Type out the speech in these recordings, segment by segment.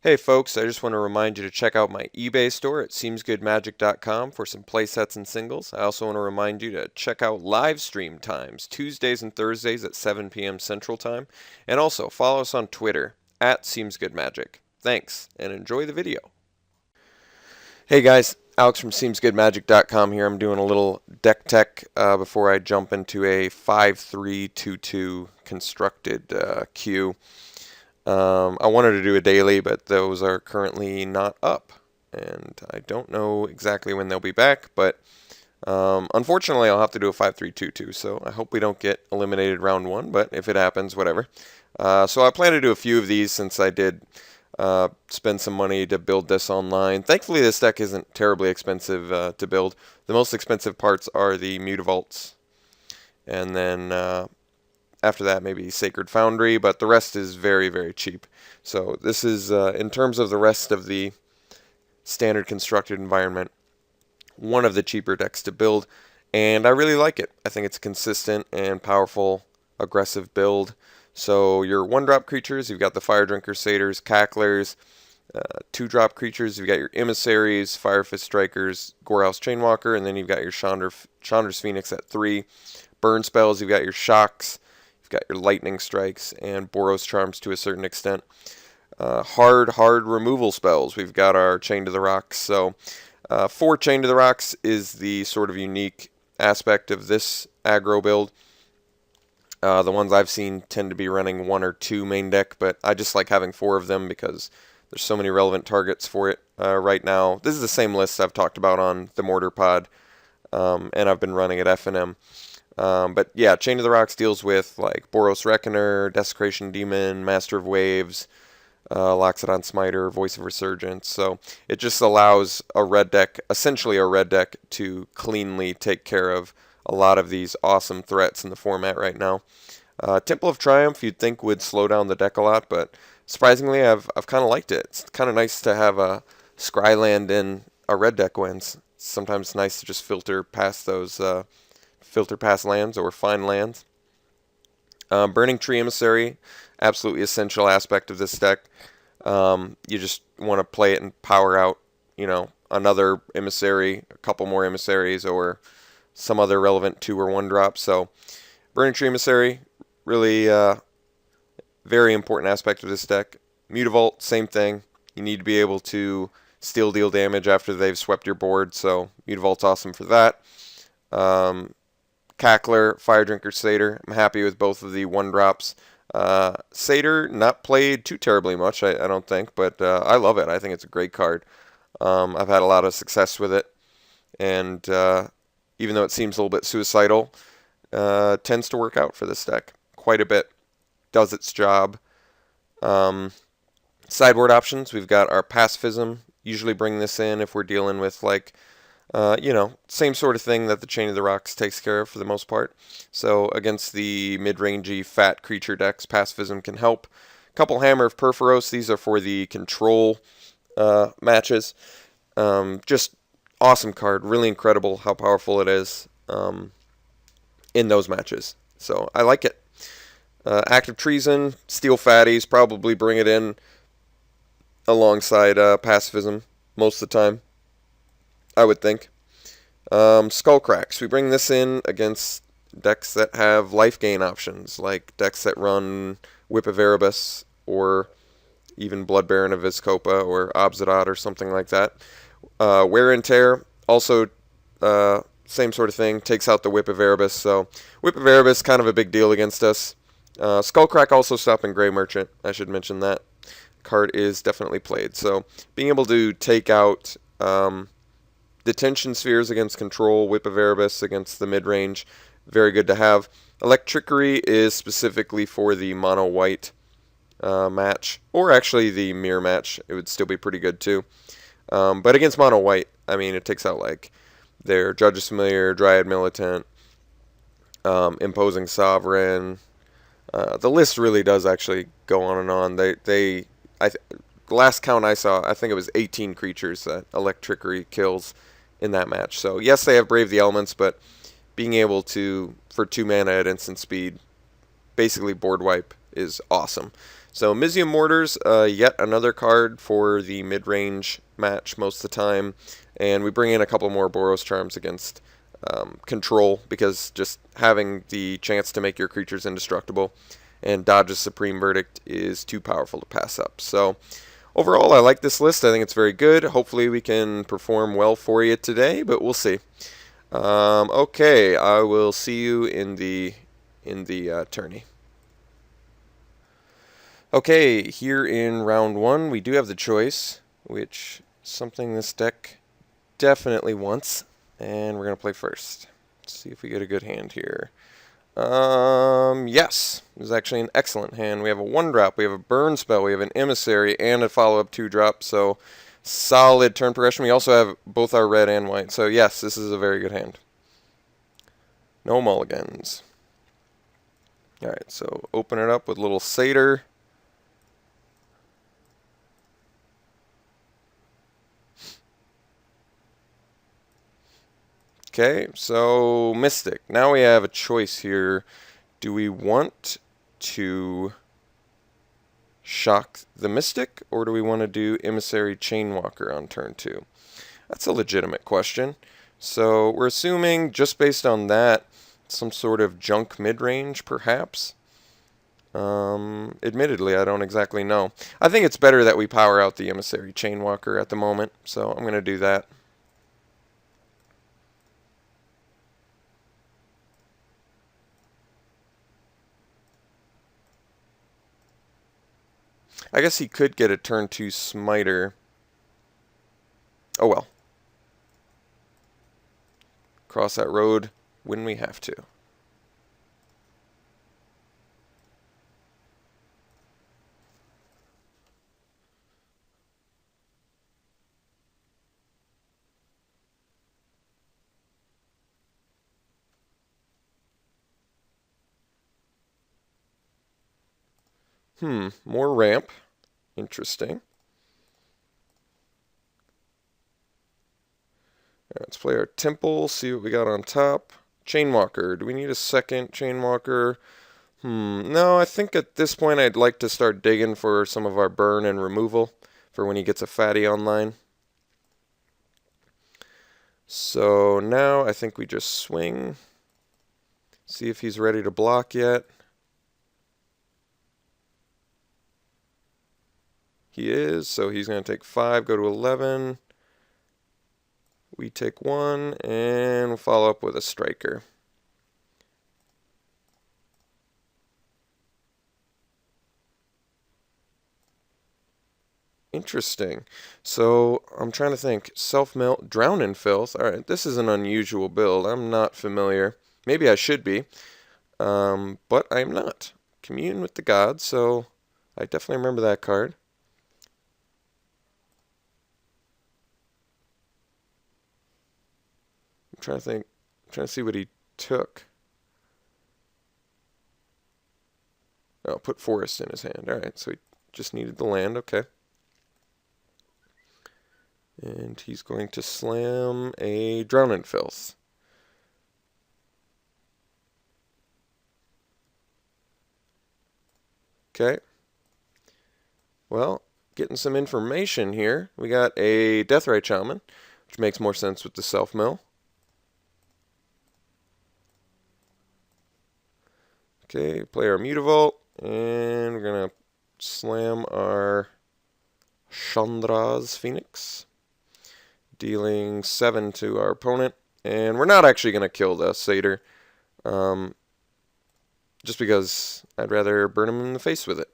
Hey folks, I just want to remind you to check out my eBay store at SeemsGoodMagic.com for some playsets and singles. I also want to remind you to check out live stream times, Tuesdays and Thursdays at 7 p.m. Central Time. And also follow us on Twitter at SeemsGoodMagic. Thanks, and enjoy the video. Hey guys, Alex from SeemsGoodMagic.com here. I'm doing a little deck tech before I jump into a 5-3-2-2 constructed queue. I wanted to do a daily, but those are currently not up, and I don't know exactly when they'll be back, but unfortunately I'll have to do a 5-3-2-2, so I hope we don't get eliminated round one, but if it happens, whatever. So I plan to do a few of these since I did spend some money to build this online. Thankfully this deck isn't terribly expensive to build. The most expensive parts are the Mutavaults, and then after that, maybe Sacred Foundry, but the rest is very, very cheap. So this is, in terms of the rest of the standard constructed environment, one of the cheaper decks to build, and I really like it. I think it's a consistent and powerful, aggressive build. So your 1-drop creatures, you've got the Fire Drinker Satyrs, Cacklers. 2-drop creatures, you've got your Emissaries, Firefist Strikers, Gorehouse Chainwalker, and then you've got your Chandra's Phoenix at 3. Burn spells, you've got your Shocks, you've got your Lightning Strikes, and Boros Charms to a certain extent. Hard removal spells. We've got our Chain to the Rocks. So 4 Chain to the Rocks is the sort of unique aspect of this aggro build. The ones I've seen tend to be running 1 or 2 main deck, but I just like having 4 of them because there's so many relevant targets for it right now. This is the same list I've talked about on the Mortar Pod, and I've been running at F&M. But yeah, Chain of the Rocks deals with like Boros Reckoner, Desecration Demon, Master of Waves, Loxodon Smiter, Voice of Resurgence. So it just allows a red deck, essentially a red deck, to cleanly take care of a lot of these awesome threats in the format right now. Temple of Triumph you'd think would slow down the deck a lot, but surprisingly I've kind of liked it. It's kind of nice to have a Scryland in a red deck wins. Sometimes it's nice to just filter past those lands or find lands. Burning Tree Emissary, absolutely essential aspect of this deck. You just want to play it and power out, another Emissary, a couple more Emissaries, or some other relevant 2 or 1 drop. So Burning Tree Emissary, really very important aspect of this deck. Mutavault, same thing. You need to be able to steal deal damage after they've swept your board, so Mutavault's awesome for that. Cackler, Fire Drinker Satyr. I'm happy with both of the 1-drops. Satyr, not played too terribly much, I don't think, but I love it. I think it's a great card. I've had a lot of success with it, and even though it seems a little bit suicidal, tends to work out for this deck quite a bit. Does its job. Sideboard options, we've got our Pacifism. Usually bring this in if we're dealing with like same sort of thing that the Chain of the Rocks takes care of for the most part. So against the mid-rangey fat creature decks, Pacifism can help. Couple Hammer of Perforos, these are for the control matches. Just awesome card, really incredible how powerful it is in those matches. So I like it. Active Treason, Steel Fatties, probably bring it in alongside Pacifism most of the time, I would think. Skullcracks. We bring this in against decks that have life gain options, like decks that run Whip of Erebus, or even Blood Baron of Vizkopa, or Obsidian, or something like that. Wear and Tear, also same sort of thing, takes out the Whip of Erebus, so Whip of Erebus, kind of a big deal against us. Skullcrack also stopping Grey Merchant, I should mention that. Card is definitely played, so being able to take out Detention Spheres against control, Whip of Erebus against the mid-range, very good to have. Electrickery is specifically for the mono-white match, or actually the mirror match. It would still be pretty good too. But against mono-white, I mean, it takes out like their Judge's Familiar, Dryad Militant, Imposing Sovereign. The list really does actually go on and on. The last count I saw, I think it was 18 creatures that Electrickery kills in that match. So yes, they have Brave the Elements, but being able to, for 2 mana at instant speed, basically board wipe is awesome. So Mizium Mortars, yet another card for the mid-range match most of the time. And we bring in a couple more Boros Charms against control, because just having the chance to make your creatures indestructible and dodge a Supreme Verdict is too powerful to pass up. So overall, I like this list. I think it's very good. Hopefully we can perform well for you today, but we'll see. Okay, I will see you in the tourney. Okay, here in round 1, we do have the choice, which is something this deck definitely wants, and we're going to play first. Let's see if we get a good hand here. Yes, this is actually an excellent hand. We have a 1-drop, we have a burn spell, we have an emissary, and a follow-up 2-drop, so solid turn progression. We also have both our red and white, so yes, this is a very good hand. No mulligans. Alright, so open it up with a little Satyr. Okay, so Mystic. Now we have a choice here. Do we want to shock the Mystic, or do we want to do Emissary Chainwalker on turn 2? That's a legitimate question. So we're assuming, just based on that, some sort of junk mid-range, perhaps? Admittedly, I don't exactly know. I think it's better that we power out the Emissary Chainwalker at the moment, so I'm going to do that. I guess he could get a turn 2 Smiter. Oh well. Cross that road when we have to. More ramp. Interesting. Let's play our Temple, see what we got on top. Chainwalker. Do we need a second Chainwalker? No, I think at this point I'd like to start digging for some of our burn and removal for when he gets a fatty online. So now I think we just swing. See if he's ready to block yet. He is, so he's going to take 5, go to 11. We take 1, and we'll follow up with a striker. Interesting. So I'm trying to think. Self-melt, drown in filth. Alright, this is an unusual build. I'm not familiar. Maybe I should be, but I'm not. Commune with the gods, so I definitely remember that card. I'm trying to think. I'm trying to see what he took. Oh, put forest in his hand. Alright, so he just needed the land. Okay. And he's going to slam a Drown in Filth. Okay. Well, getting some information here. We got a Deathrite Shaman, which makes more sense with the self-mill. Okay, play our Mutavault, and we're going to slam our Chandra's Phoenix, dealing 7 to our opponent. And we're not actually going to kill the Satyr, just because I'd rather burn him in the face with it.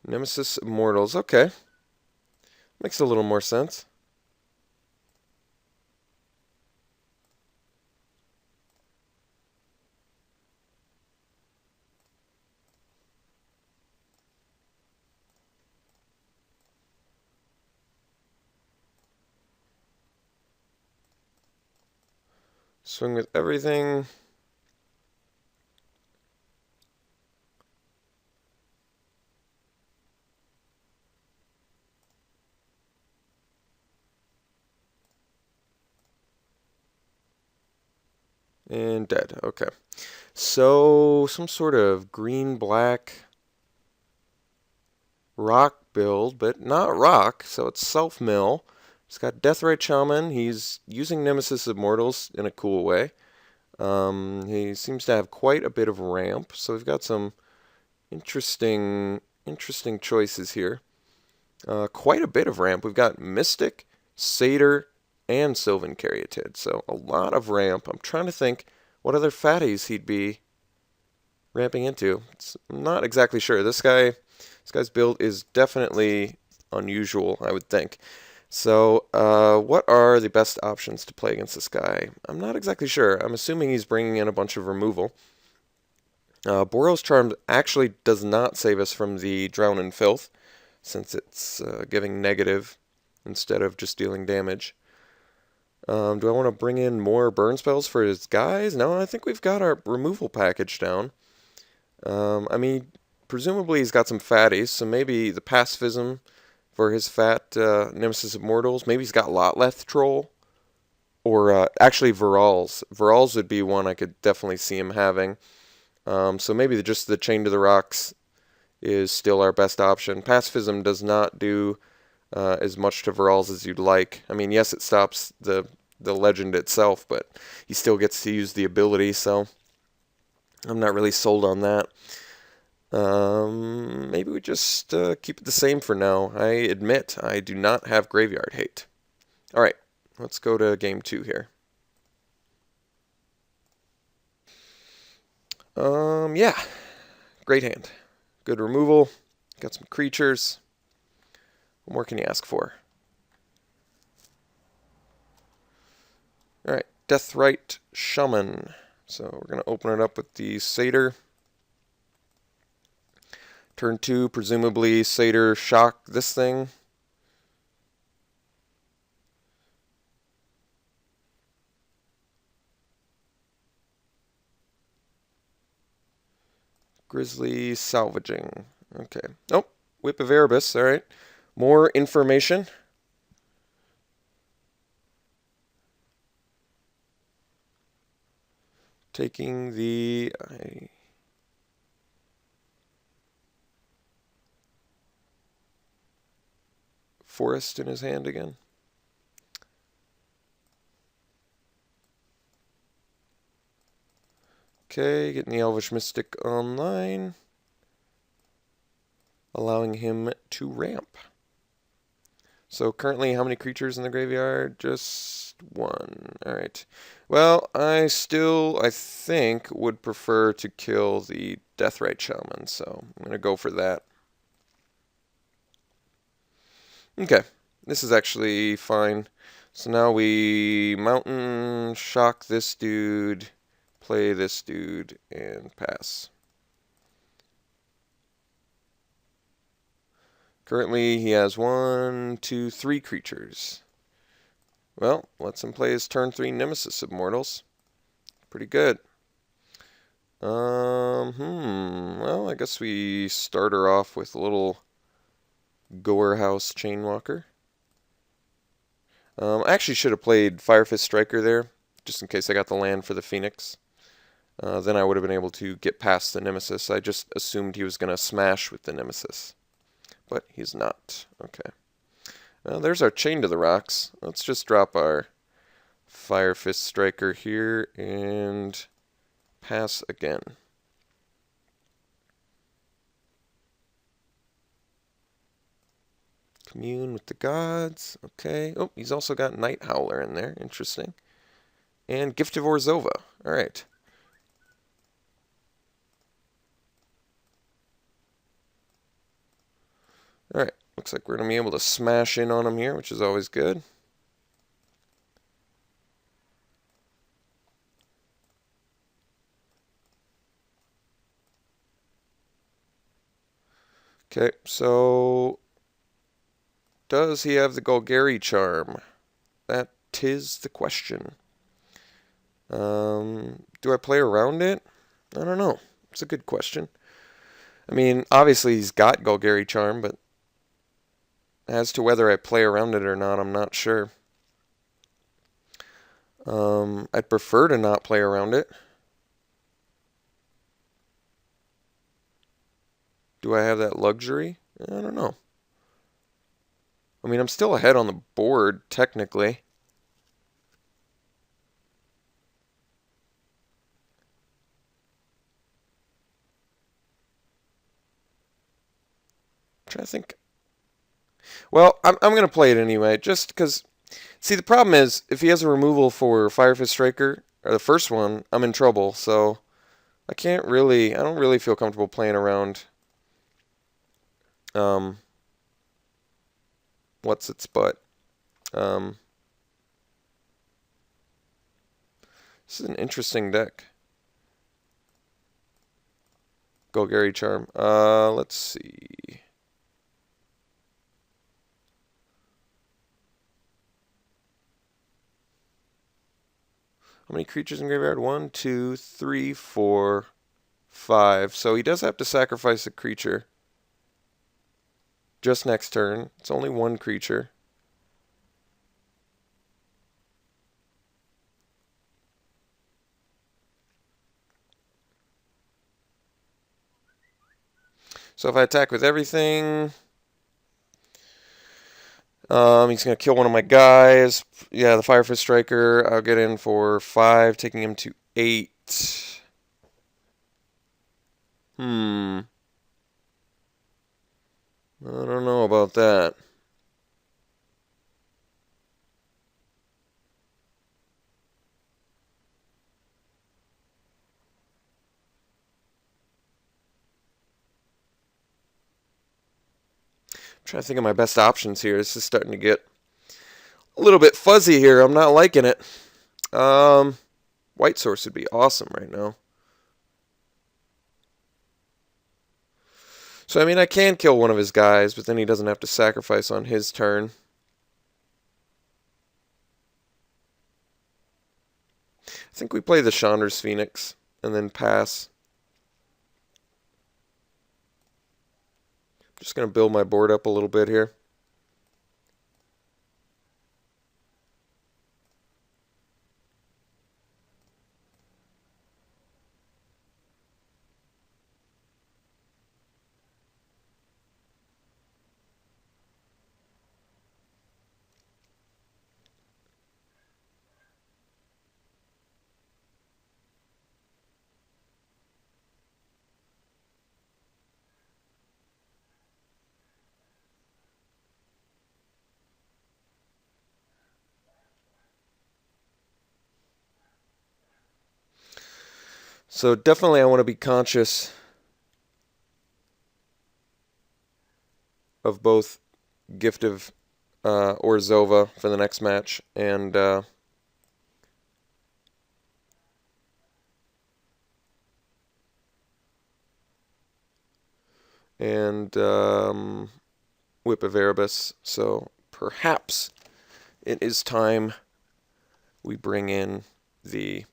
Nemesis Immortals, okay. Makes a little more sense. Swing with everything. And dead. Okay. So, some sort of green-black rock build, but not rock, so it's self-mill. He's got Deathrite Shaman. He's using Nemesis Immortals in a cool way. He seems to have quite a bit of ramp, so we've got some interesting choices here. Quite a bit of ramp. We've got Mystic, Satyr, and Sylvan Caryatid, so a lot of ramp. I'm trying to think what other fatties he'd be ramping into. I'm not exactly sure. This guy's build is definitely unusual, I would think. So, what are the best options to play against this guy? I'm not exactly sure. I'm assuming he's bringing in a bunch of removal. Boros Charm actually does not save us from the Drown in Filth, since it's giving negative instead of just dealing damage. Do I want to bring in more burn spells for his guys? No, I think we've got our removal package down. I mean, presumably he's got some fatties, so maybe the pacifism for his fat Nemesis Immortals. Maybe he's got Lotleth Troll. Or actually Virals. Virals would be one I could definitely see him having. So maybe just the Chain to the Rocks is still our best option. Pacifism does not do as much to Virals as you'd like. I mean, yes, it stops the legend itself, but he still gets to use the ability, so I'm not really sold on that. Maybe we just keep it the same for now. I admit I do not have Graveyard Hate. Alright, let's go to game 2 here. Yeah. Great hand. Good removal. Got some creatures. What more can you ask for? Alright, Deathrite Shaman. So we're going to open it up with the Satyr. Turn 2, presumably Satyr shock this thing. Grizzly salvaging. Okay. Oh, Whip of Erebus. All right. More information. Taking the forest in his hand again. Okay, getting the Elvish Mystic online. Allowing him to ramp. So currently, how many creatures in the graveyard? Just one. Alright. Well, I think, would prefer to kill the Deathrite Shaman, so I'm going to go for that. Okay, this is actually fine. So now we Mountain, shock this dude, play this dude, and pass. Currently, he has 1, 2, 3 creatures. Well, lets him play his turn 3 Nemesis Immortals. Pretty good. Well, I guess we start her off with a little Gorehouse Chainwalker. I actually should have played Firefist Striker there, just in case I got the land for the Phoenix. Then I would have been able to get past the Nemesis. I just assumed he was going to smash with the Nemesis. But he's not. Okay. Well, there's our Chain to the Rocks. Let's just drop our Firefist Striker here and pass again. Commune with the gods. Okay. Oh, he's also got Night Howler in there. Interesting. And Gift of Orzhova. Alright. Alright. Looks like we're going to be able to smash in on him here, which is always good. Okay, so does he have the Golgari charm? That 'tis the question. Do I play around it? I don't know. It's a good question. I mean, obviously he's got Golgari charm, but as to whether I play around it or not, I'm not sure. I'd prefer to not play around it. Do I have that luxury? I don't know. I mean, I'm still ahead on the board, technically. I'm trying to think. Well, I'm going to play it anyway, just because. See, the problem is, if he has a removal for Firefist Striker, or the first one, I'm in trouble, so I don't really feel comfortable playing around, what's its butt. This is an interesting deck. Golgari Charm. Let's see. How many creatures in graveyard? 1, 2, 3, 4, 5. So he does have to sacrifice a creature. Just next turn. It's only one creature. So if I attack with everything, he's going to kill one of my guys. Yeah, the Firefist Striker. I'll get in for 5, taking him to 8. I don't know about that. I'm trying to think of my best options here. This is starting to get a little bit fuzzy here. I'm not liking it. White Source would be awesome right now. So, I mean, I can kill one of his guys, but then he doesn't have to sacrifice on his turn. I think we play the Chandra's Phoenix and then pass. Just going to build my board up a little bit here. So definitely I want to be conscious of both Gift of Orzhova for the next match and Whip of Erebus. So perhaps it is time we bring in the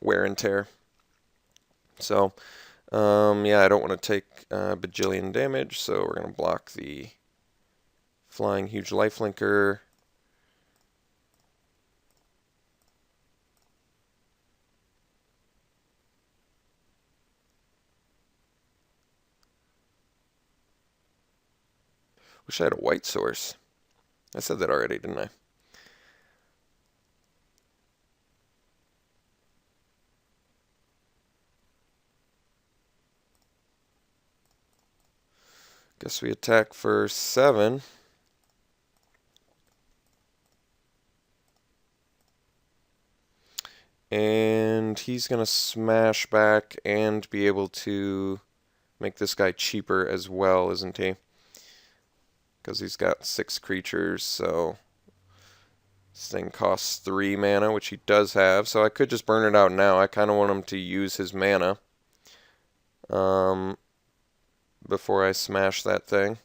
Wear and Tear. So, yeah, I don't want to take bajillion damage, so we're going to block the Flying Huge Lifelinker. Wish I had a White Source. I said that already, didn't I? Guess we attack for 7. And he's going to smash back and be able to make this guy cheaper as well, isn't he? Because he's got 6 creatures, so this thing costs 3 mana, which he does have. So I could just burn it out now. I kind of want him to use his mana before I smash that thing.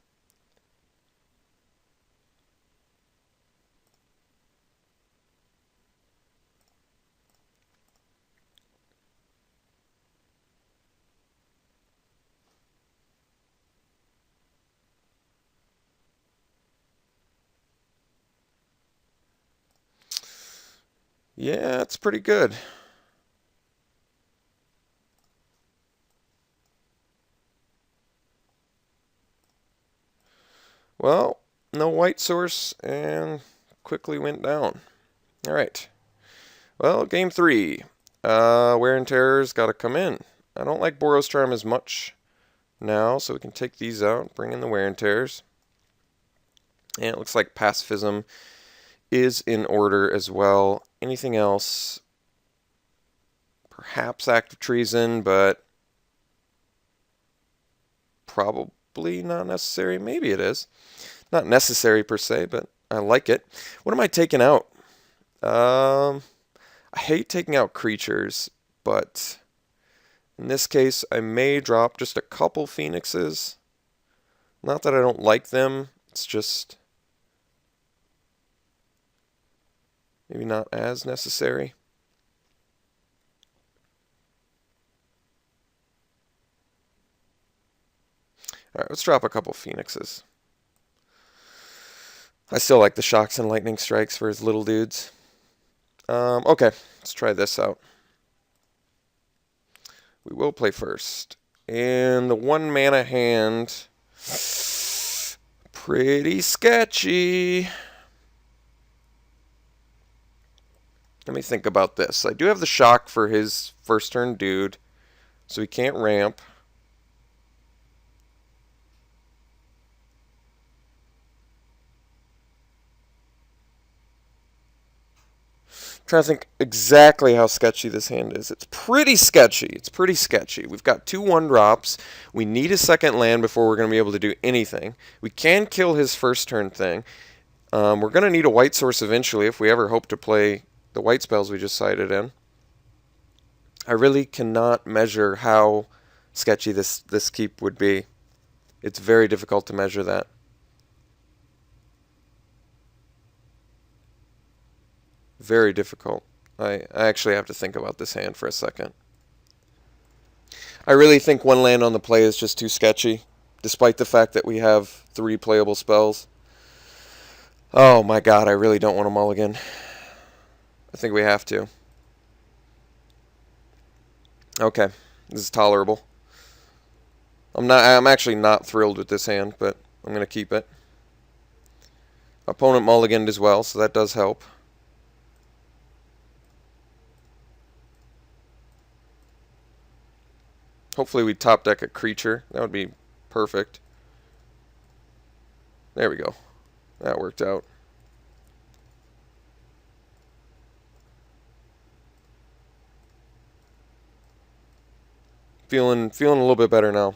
Yeah, it's pretty good. Well, no white source and quickly went down. All right. Well, game 3. Wear and Tear's got to come in. I don't like Boros Charm as much now, so we can take these out, bring in the Wear and Tears. And it looks like Pacifism is in order as well. Anything else? Perhaps Act of Treason, but probably not necessary. Maybe it is. Not necessary per se, but I like it. What am I taking out? I hate taking out creatures, but in this case, I may drop just a couple Phoenixes. Not that I don't like them, it's just maybe not as necessary. Alright, let's drop a couple Phoenixes. I still like the Shocks and Lightning Strikes for his little dudes. Okay, let's try this out. We will play first. And the 1 mana hand, pretty sketchy. Let me think about this. I do have the Shock for his first turn dude, so he can't ramp. Trying to think exactly how sketchy this hand is. It's pretty sketchy. It's pretty sketchy. We've got 2 1-drops. We need a second land before we're going to be able to do anything. We can kill his first turn thing. We're going to need a white source eventually if we ever hope to play the white spells we just sided in. I really cannot measure how sketchy this keep would be. It's very difficult to measure that. Very difficult. I actually have to think about this hand for a second. I really think 1 land on the play is just too sketchy, despite the fact that we have 3 playable spells. Oh my god, I really don't want to mulligan. I think we have to. Okay, this is tolerable. I'm actually not thrilled with this hand, but I'm going to keep it. Opponent mulliganed as well, so that does help. Hopefully we top deck a creature. That would be perfect. There we go. That worked out. Feeling a little bit better now.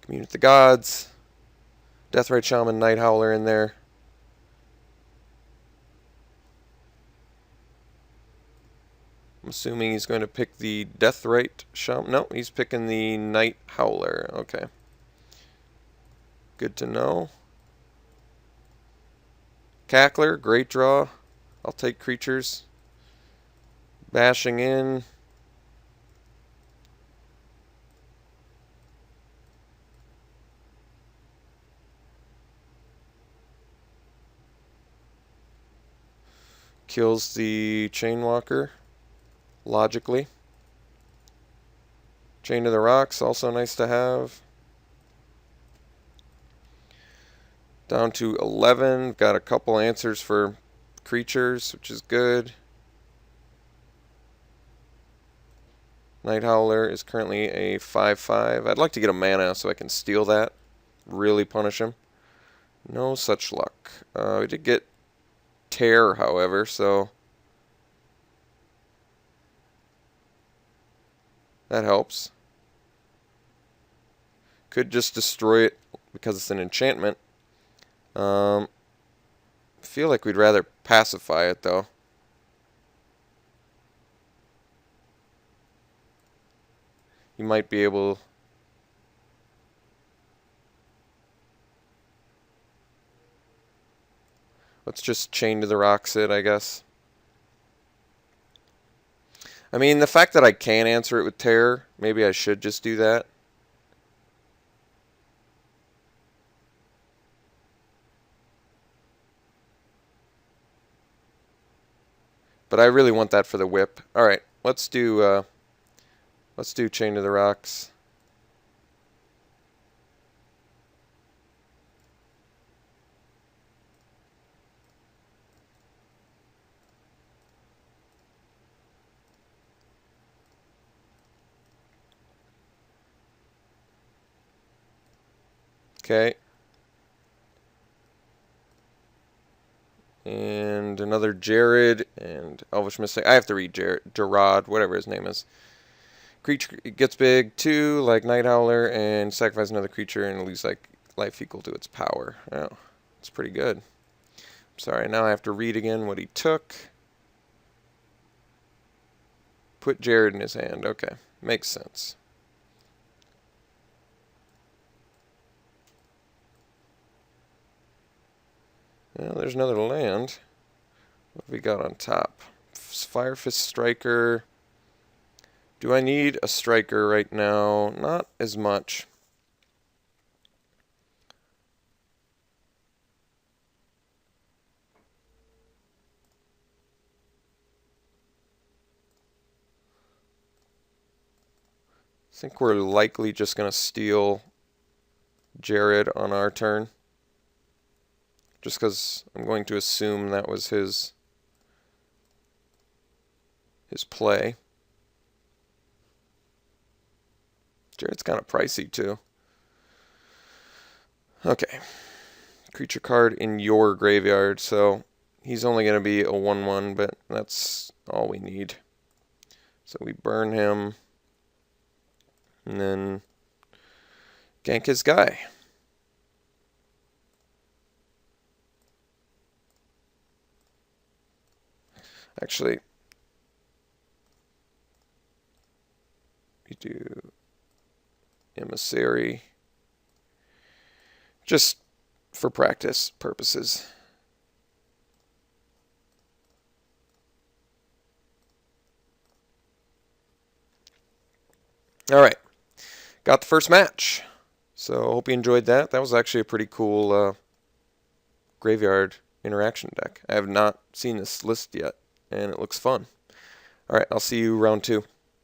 Commune with the Gods. Deathrite Shaman, Night Howler in there. I'm assuming he's going to pick the Deathrite Shaman. No, he's picking the Night Howler. Okay. Good to know. Cackler, great draw. I'll take creatures. Bashing in. Kills the Chainwalker. Logically. Chain to the Rocks, also nice to have. Down to 11. Got a couple answers for creatures, which is good. Night Howler is currently a 5/5. I'd like to get a mana so I can steal that. Really punish him. No such luck. We did get Tear, however, so that helps. Could just destroy it because it's an enchantment. Feel like we'd rather pacify it, though. You might be able... Let's just Chain to the Rocks it, I guess. I mean, the fact that I can answer it with Terror, maybe I should just do that. But I really want that for the whip. All right, let's do Chain to the Rocks. Okay. And another Jared and Elvish Mystic. I have to read Gerard, whatever his name is. Creature gets big, 2, like Night Howler, and sacrifice another creature and lose like life equal to its power. Oh, it's pretty good. Sorry, now I have to read again what he took. Put Jared in his hand. Okay, makes sense. Well, there's another land. What have we got on top? Fire Fist Striker. Do I need a striker right now? Not as much. I think we're likely just going to steal Jared on our turn. Just because I'm going to assume that was his play. Jared's kind of pricey too. Okay. Creature card in your graveyard, so he's only going to be a 1/1, but that's all we need. So we burn him, and then gank his guy. Actually, we do Emissary just for practice purposes. All right, got the first match. So hope you enjoyed that. That was actually a pretty cool graveyard interaction deck. I have not seen this list yet, and it looks fun. All right, I'll see you round 2.